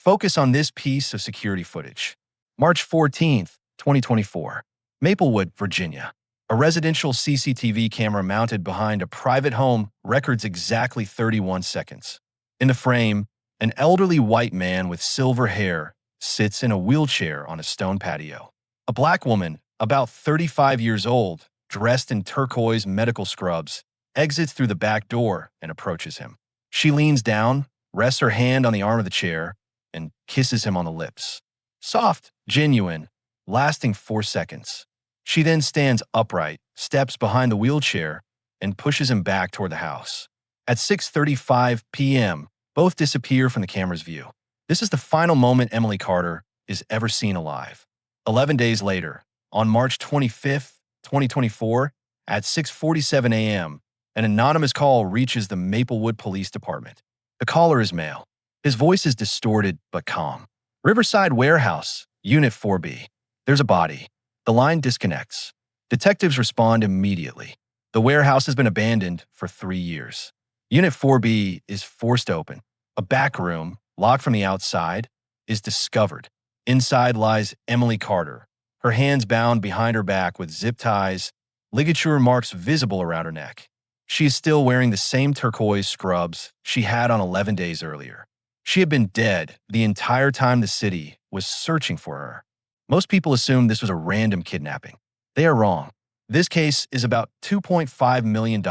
Focus on this piece of security footage. March 14th, 2024. Maplewood, Virginia. A residential CCTV camera mounted behind a private home records exactly 31 seconds. In the frame, an elderly white man with silver hair sits in a wheelchair on a stone patio. A black woman, about 35 years old, dressed in turquoise medical scrubs, exits through the back door and approaches him. She leans down, rests her hand on the arm of the chair, and kisses him on the lips. Soft, genuine, lasting 4 seconds. She then stands upright, steps behind the wheelchair, and pushes him back toward the house. At 6:35 p.m., both disappear from the camera's view. This is the final moment Emily Carter is ever seen alive. 11 days later, on March 25th, 2024, at 6:47 a.m., an anonymous call reaches the Maplewood Police Department. The caller is male. His voice is distorted but calm. Riverside Warehouse, Unit 4B. There's a body. The line disconnects. Detectives respond immediately. The warehouse has been abandoned for 3 years. Unit 4B is forced open. A back room, locked from the outside, is discovered. Inside lies Emily Carter, her hands bound behind her back with zip ties, ligature marks visible around her neck. She is still wearing the same turquoise scrubs she had on 11 days earlier. She had been dead the entire time the city was searching for her. Most people assume this was a random kidnapping. They are wrong. This case is about $2.5 million,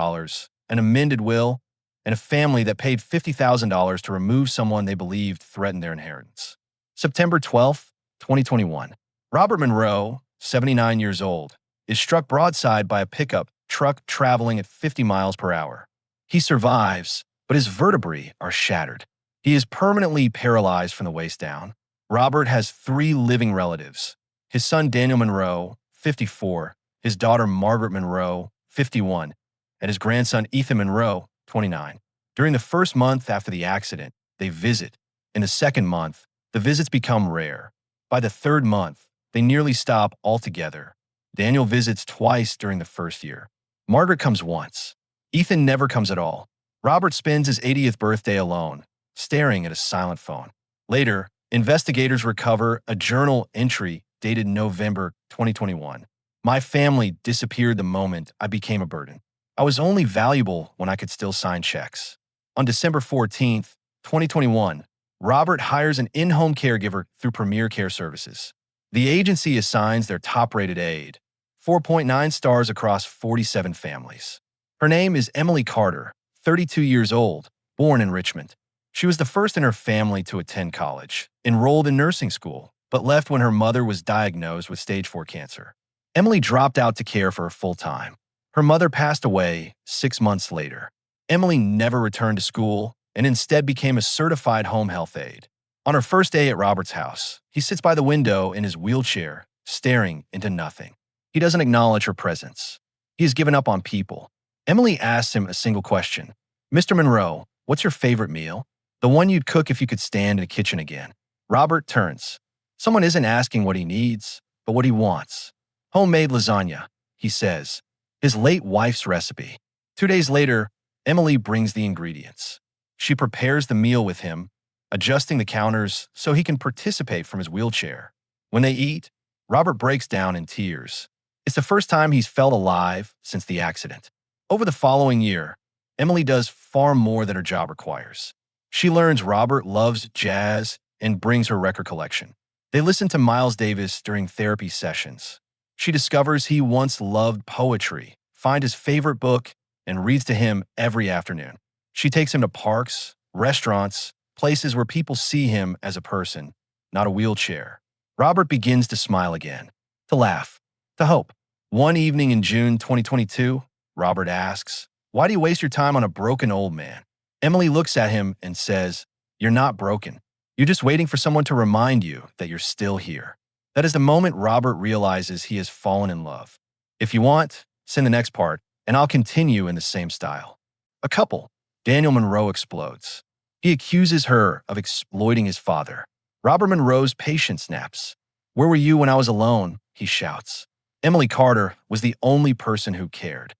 an amended will, and a family that paid $50,000 to remove someone they believed threatened their inheritance. September 12th, 2021. Robert Monroe, 79 years old, is struck broadside by a pickup truck traveling at 50 miles per hour. He survives, but his vertebrae are shattered. He is permanently paralyzed from the waist down. Robert has 3 living relatives: his son Daniel Monroe, 54, his daughter Margaret Monroe, 51, and his grandson Ethan Monroe, 29. During the first month after the accident, they visit. In the second month, the visits become rare. By the third month, they nearly stop altogether. Daniel visits twice during the first year. Margaret comes once. Ethan never comes at all. Robert spends his 80th birthday alone, staring at a silent phone. Later, investigators recover a journal entry dated November 2021. My family disappeared the moment I became a burden. I was only valuable when I could still sign checks. On December 14th, 2021, Robert hires an in-home caregiver through Premier Care Services. The agency assigns their top-rated aide, 4.9 stars across 47 families. Her name is Emily Carter, 32 years old, born in Richmond. She was the first in her family to attend college, enrolled in nursing school, but left when her mother was diagnosed with stage 4 cancer. Emily dropped out to care for her full-time. Her mother passed away 6 months later. Emily never returned to school and instead became a certified home health aide. On her first day at Robert's house, he sits by the window in his wheelchair, staring into nothing. He doesn't acknowledge her presence. He has given up on people. Emily asks him a single question. "Mr. Monroe, what's your favorite meal? The one you'd cook if you could stand in a kitchen again." Robert turns. Someone isn't asking what he needs, but what he wants. "Homemade lasagna," he says, his late wife's recipe. 2 days later, Emily brings the ingredients. She prepares the meal with him, adjusting the counters so he can participate from his wheelchair. When they eat, Robert breaks down in tears. It's the first time he's felt alive since the accident. Over the following year, Emily does far more than her job requires. She learns Robert loves jazz and brings her record collection. They listen to Miles Davis during therapy sessions. She discovers he once loved poetry, finds his favorite book, and reads to him every afternoon. She takes him to parks, restaurants, places where people see him as a person, not a wheelchair. Robert begins to smile again, to laugh, to hope. One evening in June 2022, Robert asks, "Why do you waste your time on a broken old man?" Emily looks at him and says, "You're not broken. You're just waiting for someone to remind you that you're still here." That is the moment Robert realizes he has fallen in love. If you want, send the next part, and I'll continue in the same style. A couple. Daniel Monroe explodes. He accuses her of exploiting his father. Robert Monroe's patience snaps. "Where were you when I was alone?" he shouts. Emily Carter was the only person who cared.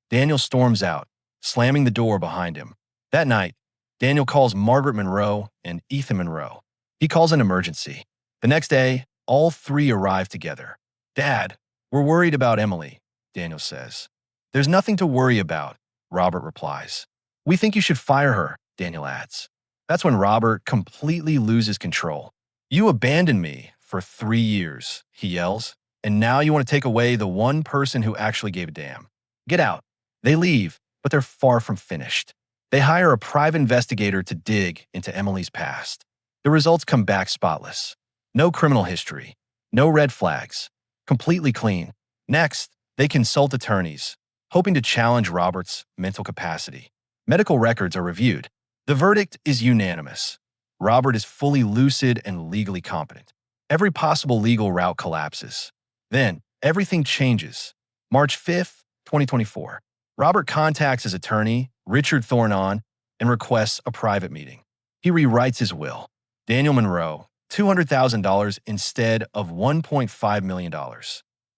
Daniel storms out, slamming the door behind him. That night, Daniel calls Margaret Monroe and Ethan Monroe. He calls an emergency. The next day, all three arrive together. Dad, we're worried about Emily, Daniel says. There's nothing to worry about, Robert replies. We think you should fire her, Daniel adds. That's when Robert completely loses control. You abandoned me for 3 years, he yells, and now you want to take away the one person who actually gave a damn. Get out. They leave, but they're far from finished. They hire a private investigator to dig into Emily's past. The results come back spotless. No criminal history. No red flags. Completely clean. Next, they consult attorneys, hoping to challenge Robert's mental capacity. Medical records are reviewed. The verdict is unanimous. Robert is fully lucid and legally competent. Every possible legal route collapses. Then, everything changes. March 5th, 2024. Robert contacts his attorney, Richard Thornon, and requests a private meeting. He rewrites his will. Daniel Monroe, $200,000 instead of $1.5 million.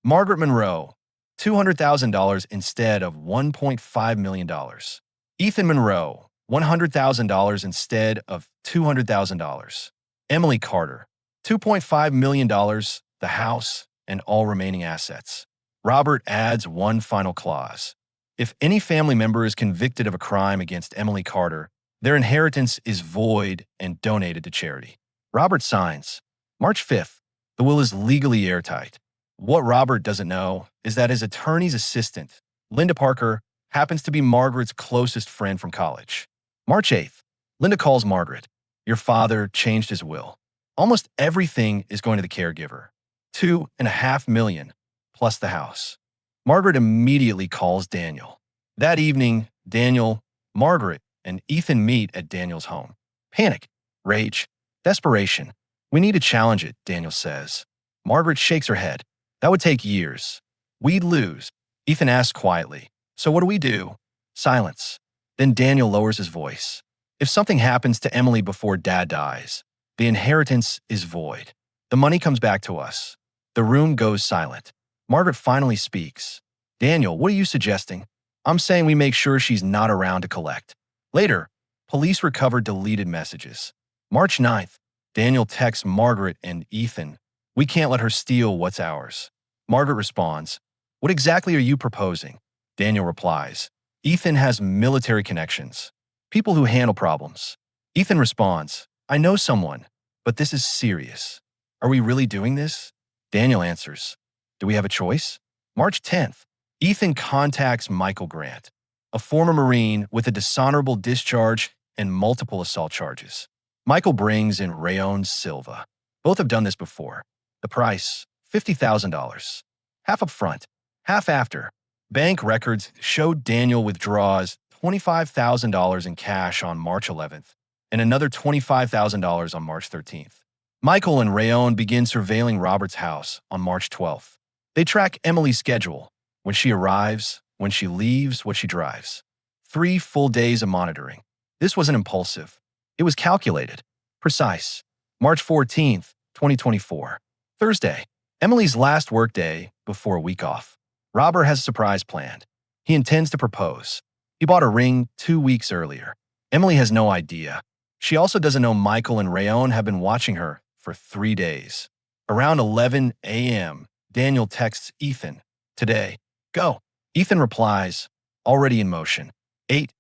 Margaret Monroe, $200,000 instead of $1.5 million. Ethan Monroe, $100,000 instead of $200,000. Emily Carter, $2.5 million, the house, and all remaining assets. Robert adds one final clause. If any family member is convicted of a crime against Emily Carter, their inheritance is void and donated to charity. Robert signs. March 5th. The will is legally airtight. What Robert doesn't know is that his attorney's assistant, Linda Parker, happens to be Margaret's closest friend from college. March 8th. Linda calls Margaret. Your father changed his will. Almost everything is going to the caregiver. $2.5 million, plus the house. Margaret immediately calls Daniel. That evening, Daniel, Margaret, and Ethan meet at Daniel's home. Panic, rage, desperation. We need to challenge it, Daniel says. Margaret shakes her head. That would take years. We'd lose. Ethan asks quietly. So what do we do? Silence. Then Daniel lowers his voice. If something happens to Emily before Dad dies, the inheritance is void. The money comes back to us. The room goes silent. Margaret finally speaks. Daniel, what are you suggesting? I'm saying we make sure she's not around to collect. Later, police recover deleted messages. March 9th, Daniel texts Margaret and Ethan. We can't let her steal what's ours. Margaret responds, what exactly are you proposing? Daniel replies, Ethan has military connections. People who handle problems. Ethan responds, I know someone, but this is serious. Are we really doing this? Daniel answers, do we have a choice? March 10th, Ethan contacts Michael Grant, a former Marine with a dishonorable discharge and multiple assault charges. Michael brings in Rayon Silva. Both have done this before. The price, $50,000. Half up front, half after. Bank records showed Daniel withdraws $25,000 in cash on March 11th and another $25,000 on March 13th. Michael and Rayon begin surveilling Robert's house on March 12th. They track Emily's schedule, when she arrives, when she leaves, what she drives. 3 full days of monitoring. This wasn't impulsive. It was calculated, precise. March 14th, 2024. Thursday, Emily's last workday before a week off. Robert has a surprise planned. He intends to propose. He bought a ring 2 weeks earlier. Emily has no idea. She also doesn't know Michael and Rayon have been watching her for 3 days. Around 11 a.m., Daniel texts Ethan, today, go. Ethan replies, already in motion. 8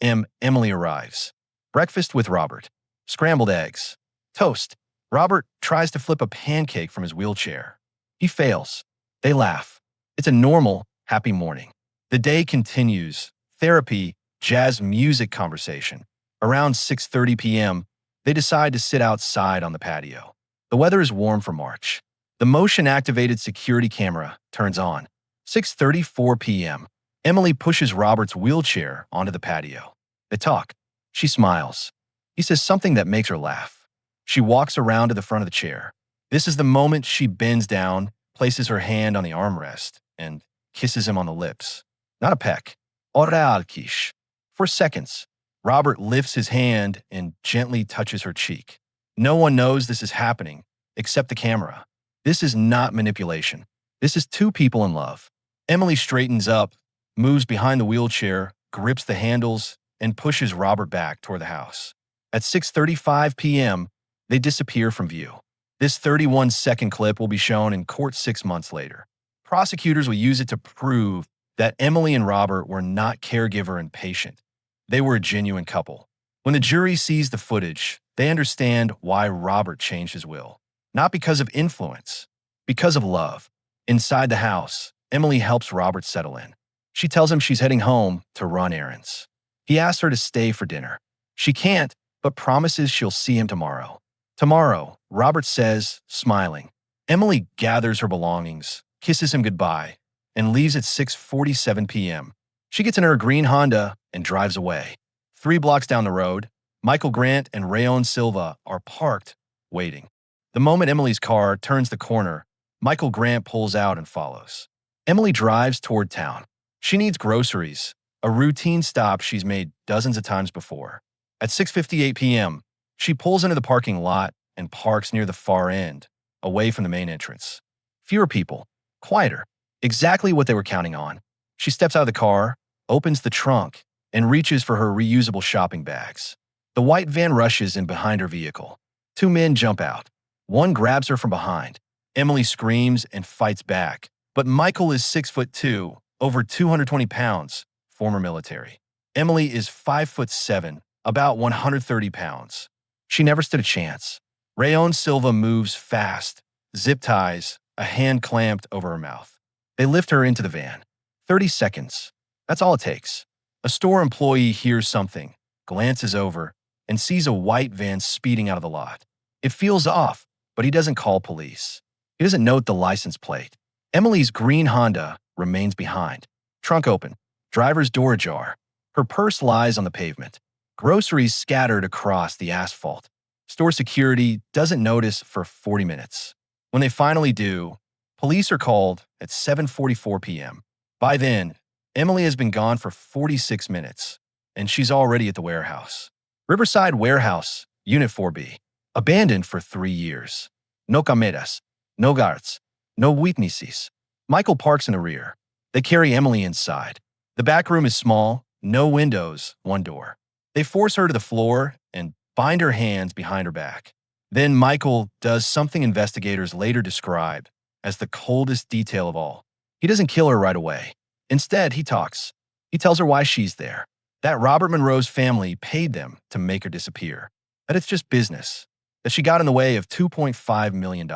a.m. Emily arrives. Breakfast with Robert. Scrambled eggs. Toast. Robert tries to flip a pancake from his wheelchair. He fails. They laugh. It's a normal, happy morning. The day continues. Therapy, jazz music conversation. Around 6:30 p.m., they decide to sit outside on the patio. The weather is warm for March. The motion-activated security camera turns on. 6:34 p.m. Emily pushes Robert's wheelchair onto the patio. They talk. She smiles. He says something that makes her laugh. She walks around to the front of the chair. This is the moment she bends down, places her hand on the armrest, and kisses him on the lips. Not a peck. Oralkish. For seconds, Robert lifts his hand and gently touches her cheek. No one knows this is happening except the camera. This is not manipulation. This is 2 people in love. Emily straightens up, moves behind the wheelchair, grips the handles, and pushes Robert back toward the house. At 6:35 p.m., They disappear from view. This 31-second clip will be shown in court 6 months later. Prosecutors will use it to prove that Emily and Robert were not caregiver and patient. They were a genuine couple. When the jury sees the footage, they understand why Robert changed his will. Not because of influence, because of love. Inside the house, Emily helps Robert settle in. She tells him she's heading home to run errands. He asks her to stay for dinner. She can't, but promises she'll see him tomorrow. Tomorrow, Robert says, smiling. Emily gathers her belongings, kisses him goodbye, and leaves at 6:47 p.m. She gets in her green Honda and drives away. 3 blocks down the road, Michael Grant and Rayon Silva are parked, waiting. The moment Emily's car turns the corner, Michael Grant pulls out and follows. Emily drives toward town. She needs groceries, a routine stop she's made dozens of times before. At 6:58 p.m., she pulls into the parking lot and parks near the far end, away from the main entrance. Fewer people, quieter, exactly what they were counting on. She steps out of the car, opens the trunk, and reaches for her reusable shopping bags. The white van rushes in behind her vehicle. 2 men jump out. One grabs her from behind. Emily screams and fights back, but Michael is 6'2", over 220 pounds, former military. Emily is 5'7", about 130 pounds. She never stood a chance. Rayon Silva moves fast, zip ties, a hand clamped over her mouth. They lift her into the van. 30 seconds. That's all it takes. A store employee hears something, glances over, and sees a white van speeding out of the lot. It feels off, but he doesn't call police. He doesn't note the license plate. Emily's green Honda remains behind. Trunk open. Driver's door ajar. Her purse lies on the pavement. Groceries scattered across the asphalt. Store security doesn't notice for 40 minutes. When they finally do, police are called at 7:44 p.m. By then, Emily has been gone for 46 minutes, and she's already at the warehouse. Riverside Warehouse, Unit 4B. Abandoned for 3 years. No cameras, no guards, no witnesses. Michael parks in the rear. They carry Emily inside. The back room is small, no windows, one door. They force her to the floor and bind her hands behind her back. Then Michael does something investigators later describe as the coldest detail of all. He doesn't kill her right away. Instead, he talks. He tells her why she's there, that Robert Monroe's family paid them to make her disappear, that it's just business, that she got in the way of $2.5 million.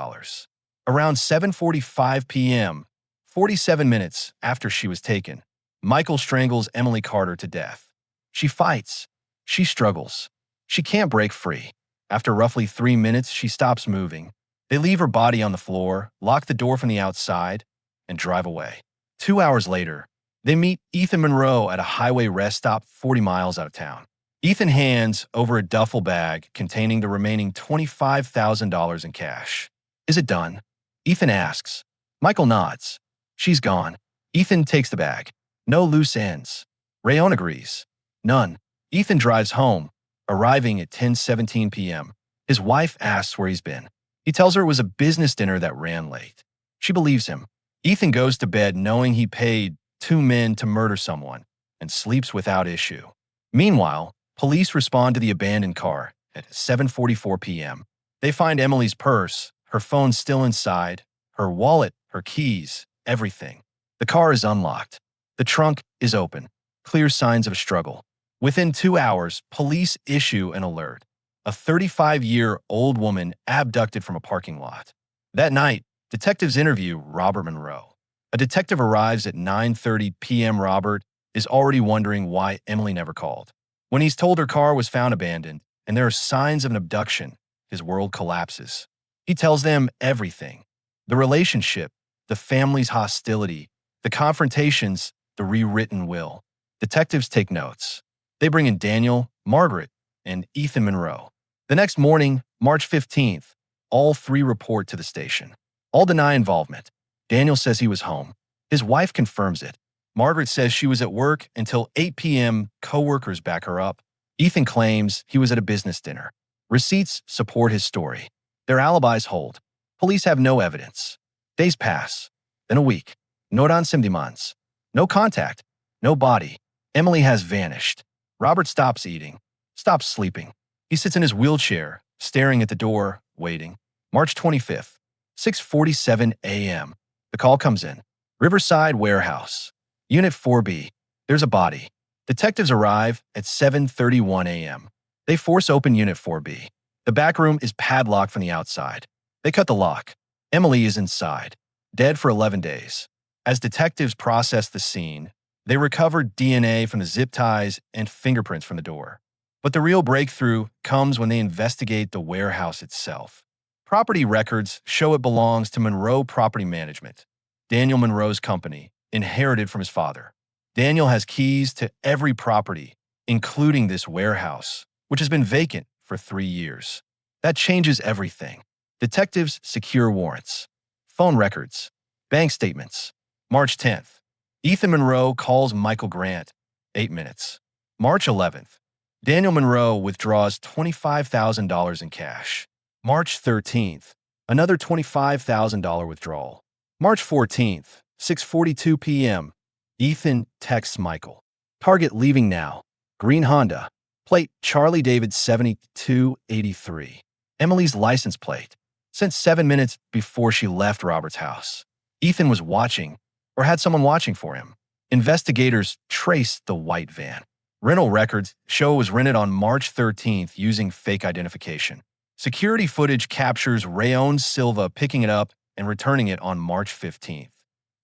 Around 7:45 p.m., 47 minutes after she was taken, Michael strangles Emily Carter to death. She fights. She struggles. She can't break free. After roughly 3 minutes, she stops moving. They leave her body on the floor, lock the door from the outside, and drive away. 2 hours later, they meet Ethan Monroe at a highway rest stop 40 miles out of town. Ethan hands over a duffel bag containing the remaining $25,000 in cash. Is it done? Ethan asks. Michael nods. She's gone. Ethan takes the bag. No loose ends. Rayon agrees. None. Ethan drives home, arriving at 10:17 p.m. His wife asks where he's been. He tells her it was a business dinner that ran late. She believes him. Ethan goes to bed knowing he paid 2 men to murder someone and sleeps without issue. Meanwhile, police respond to the abandoned car at 7:44 p.m. They find Emily's purse, her phone still inside, her wallet, her keys, everything. The car is unlocked. The trunk is open. Clear signs of a struggle. Within 2 hours, police issue an alert. A 35-year-old woman abducted from a parking lot. That night, detectives interview Robert Monroe. A detective arrives at 9:30 p.m. Robert is already wondering why Emily never called. When he's told her car was found abandoned and there are signs of an abduction, his world collapses. He tells them everything. The relationship, the family's hostility, the confrontations, the rewritten will. Detectives take notes. They bring in Daniel, Margaret, and Ethan Monroe. The next morning, March 15th, all 3 report to the station. All deny involvement. Daniel says he was home. His wife confirms it. Margaret says she was at work until 8 p.m. Co-workers back her up. Ethan claims he was at a business dinner. Receipts support his story. Their alibis hold. Police have no evidence. Days pass. Then a week. No demands. No contact. No body. Emily has vanished. Robert stops eating. Stops sleeping. He sits in his wheelchair, staring at the door, waiting. March 25th, 6:47 a.m. The call comes in. Riverside Warehouse. Unit 4B. There's a body. Detectives arrive at 7:31 a.m. They force open Unit 4B. The back room is padlocked from the outside. They cut the lock. Emily is inside, dead for 11 days. As detectives process the scene, they recover DNA from the zip ties and fingerprints from the door. But the real breakthrough comes when they investigate the warehouse itself. Property records show it belongs to Monroe Property Management, Daniel Monroe's company, inherited from his father. Daniel has keys to every property, including this warehouse, which has been vacant for 3 years. That changes everything. Detectives secure warrants, phone records, bank statements. March 10th. Ethan Monroe calls Michael Grant, 8 minutes. March 11th. Daniel Monroe withdraws $25,000 in cash. March 13th. Another $25,000 withdrawal. March 14th, 6:42 p.m. Ethan texts Michael. Target leaving now. Green Honda. Plate Charlie David 7283. Emily's license plate. Sent 7 minutes before she left Robert's house. Ethan was watching, or had someone watching for him. Investigators traced the white van. Rental records show it was rented on March 13th using fake identification. Security footage captures Rayon Silva picking it up and returning it on March 15th.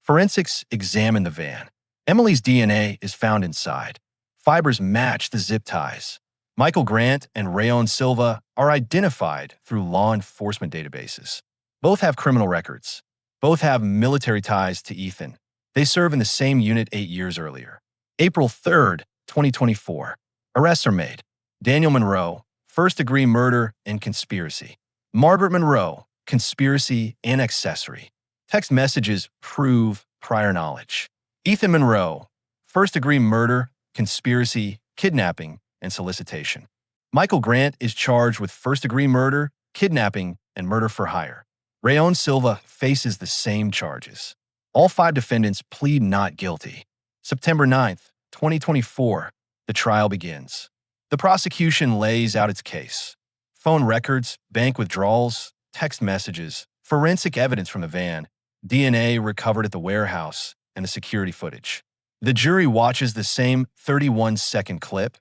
Forensics examine the van. Emily's DNA is found inside. Fibers match the zip ties. Michael Grant and Rayon Silva are identified through law enforcement databases. Both have criminal records. Both have military ties to Ethan. They serve in the same unit 8 years earlier. April 3rd, 2024. Arrests are made. Daniel Monroe, first-degree murder and conspiracy. Margaret Monroe, conspiracy and accessory. Text messages prove prior knowledge. Ethan Monroe, first-degree murder, conspiracy, kidnapping, and solicitation. Michael Grant is charged with first-degree murder, kidnapping, and murder for hire. Rayon Silva faces the same charges. All 5 defendants plead not guilty. September 9th, 2024, the trial begins. The prosecution lays out its case. Phone records, bank withdrawals, text messages, forensic evidence from the van, DNA recovered at the warehouse, and the security footage. The jury watches the same 31-second clip.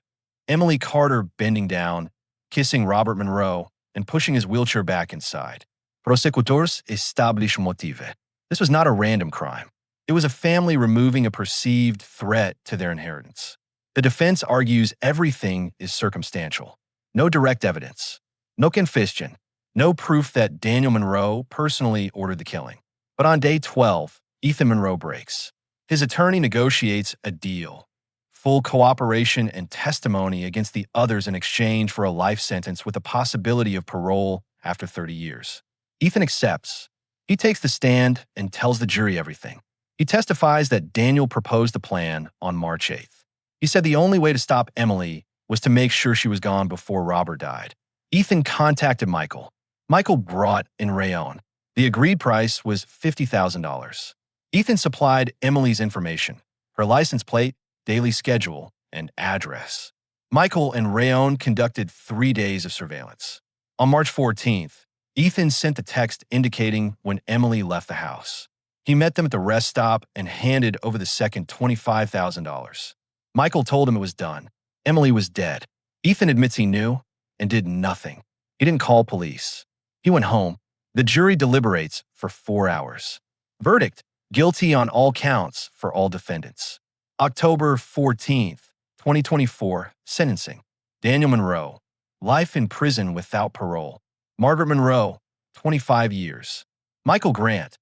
Emily Carter bending down, kissing Robert Monroe, and pushing his wheelchair back inside. Prosecutors establish motive. This was not a random crime. It was a family removing a perceived threat to their inheritance. The defense argues everything is circumstantial. No direct evidence. No confession. No proof that Daniel Monroe personally ordered the killing. But on day 12, Ethan Monroe breaks. His attorney negotiates a deal. Full cooperation and testimony against the others in exchange for a life sentence with the possibility of parole after 30 years. Ethan accepts. He takes the stand and tells the jury everything. He testifies that Daniel proposed the plan on March 8th. He said the only way to stop Emily was to make sure she was gone before Robert died. Ethan contacted Michael. Michael brought in Rayon. The agreed price was $50,000. Ethan supplied Emily's information, her license plate, daily schedule, and address. Michael and Rayon conducted 3 days of surveillance. On March 14th, Ethan sent the text indicating when Emily left the house. He met them at the rest stop and handed over the second $25,000. Michael told him it was done. Emily was dead. Ethan admits he knew and did nothing. He didn't call police. He went home. The jury deliberates for 4 hours. Verdict: guilty on all counts for all defendants. October 14th, 2024, sentencing. Daniel Monroe, life in prison without parole. Margaret Monroe, 25 years. Michael Grant,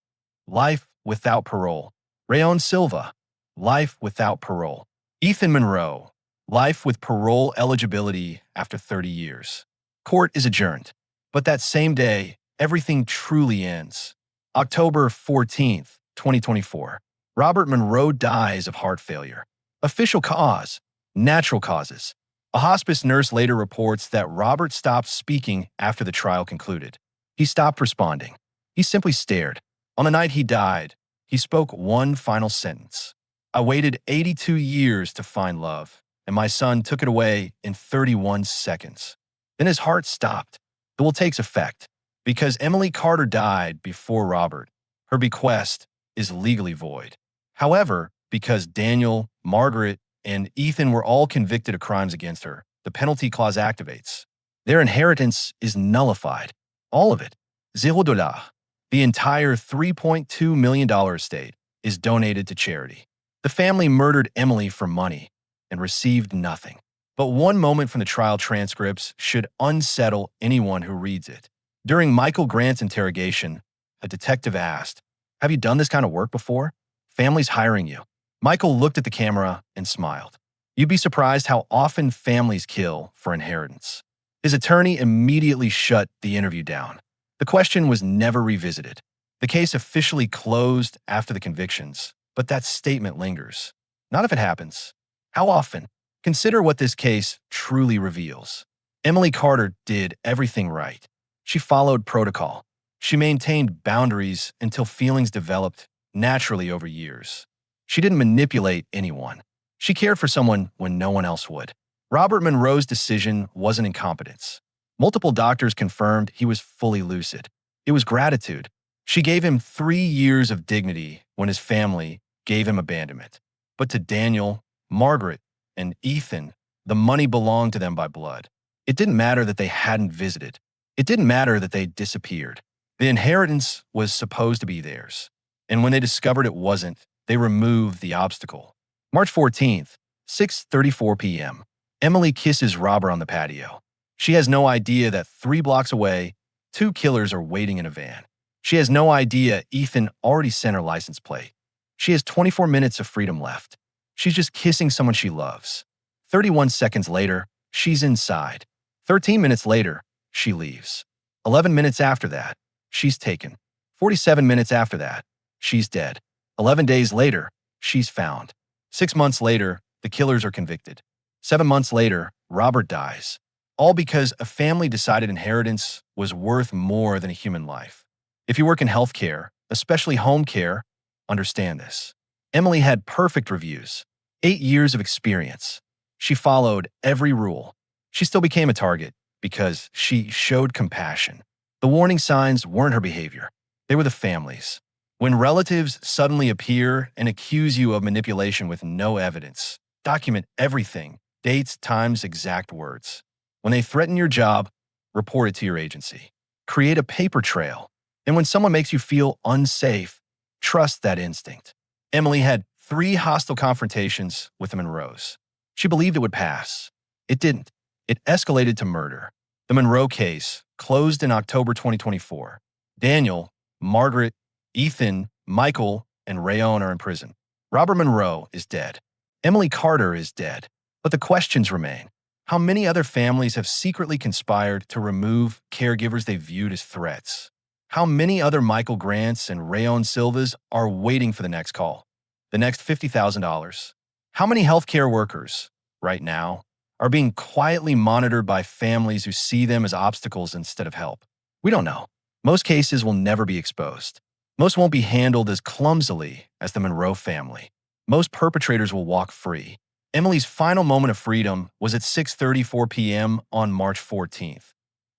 life without parole. Rayon Silva, life without parole. Ethan Monroe, life with parole eligibility after 30 years. Court is adjourned. But that same day, everything truly ends. October 14th, 2024. Robert Monroe dies of heart failure. Official cause: natural causes. A hospice nurse later reports that Robert stopped speaking after the trial concluded. He stopped responding. He simply stared. On the night he died, he spoke one final sentence. I waited 82 years to find love, and my son took it away in 31 seconds. Then his heart stopped. The will takes effect. Because Emily Carter died before Robert, her bequest is legally void. However, because Daniel, Margaret, and Ethan were all convicted of crimes against her, the penalty clause activates. Their inheritance is nullified. All of it. $0. The entire $3.2 million estate is donated to charity. The family murdered Emily for money and received nothing. But one moment from the trial transcripts should unsettle anyone who reads it. During Michael Grant's interrogation, a detective asked, "Have you done this kind of work before? Family's hiring you." Michael looked at the camera and smiled. You'd be surprised how often families kill for inheritance. His attorney immediately shut the interview down. The question was never revisited. The case officially closed after the convictions, but that statement lingers. Not if it happens. How often? Consider what this case truly reveals. Emily Carter did everything right. She followed protocol. She maintained boundaries until feelings developed naturally over years. She didn't manipulate anyone. She cared for someone when no one else would. Robert Monroe's decision wasn't incompetence. Multiple doctors confirmed he was fully lucid. It was gratitude. She gave him 3 years of dignity when his family gave him abandonment. But to Daniel, Margaret, and Ethan, the money belonged to them by blood. It didn't matter that they hadn't visited. It didn't matter that they disappeared. The inheritance was supposed to be theirs. And when they discovered it wasn't, they removed the obstacle. March 14th, 6:34 p.m. Emily kisses Robert on the patio. She has no idea that 3 blocks away, 2 killers are waiting in a van. She has no idea Ethan already sent her license plate. She has 24 minutes of freedom left. She's just kissing someone she loves. 31 seconds later, she's inside. 13 minutes later, she leaves. 11 minutes after that, she's taken. 47 minutes after that, she's dead. 11 days later, she's found. 6 months later, the killers are convicted. 7 months later, Robert dies. All because a family decided inheritance was worth more than a human life. If you work in healthcare, especially home care, understand this. Emily had perfect reviews, 8 years of experience. She followed every rule. She still became a target because she showed compassion. The warning signs weren't her behavior. They were the family's. When relatives suddenly appear and accuse you of manipulation with no evidence, document everything, dates, times, exact words. When they threaten your job, report it to your agency. Create a paper trail. And when someone makes you feel unsafe, trust that instinct. Emily had 3 hostile confrontations with the Monroes. She believed it would pass. It didn't. It escalated to murder. The Monroe case closed in October 2024. Daniel, Margaret, Ethan, Michael, and Rayon are in prison. Robert Monroe is dead. Emily Carter is dead. But the questions remain. How many other families have secretly conspired to remove caregivers they viewed as threats? How many other Michael Grants and Rayon Silvas are waiting for the next call? The next $50,000? How many healthcare workers, right now, are being quietly monitored by families who see them as obstacles instead of help? We don't know. Most cases will never be exposed. Most won't be handled as clumsily as the Monroe family. Most perpetrators will walk free. Emily's final moment of freedom was at 6:34 p.m. on March 14th.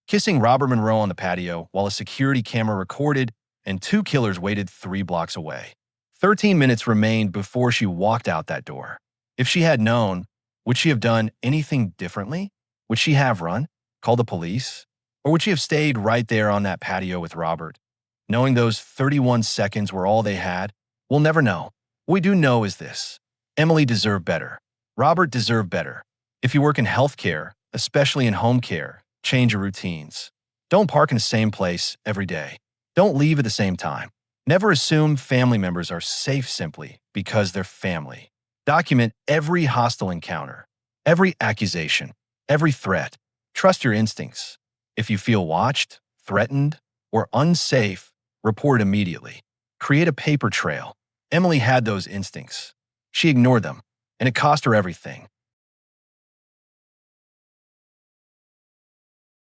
Kissing Robert Monroe on the patio while a security camera recorded and 2 killers waited 3 blocks away. 13 minutes remained before she walked out that door. If she had known, would she have done anything differently? Would she have run, called the police? Or would she have stayed right there on that patio with Robert? Knowing those 31 seconds were all they had, we'll never know. What we do know is this. Emily deserved better. Robert deserved better. If you work in healthcare, especially in home care, change your routines. Don't park in the same place every day. Don't leave at the same time. Never assume family members are safe simply because they're family. Document every hostile encounter, every accusation, every threat. Trust your instincts. If you feel watched, threatened, or unsafe, report immediately. Create a paper trail. Emily had those instincts. She ignored them, and it cost her everything.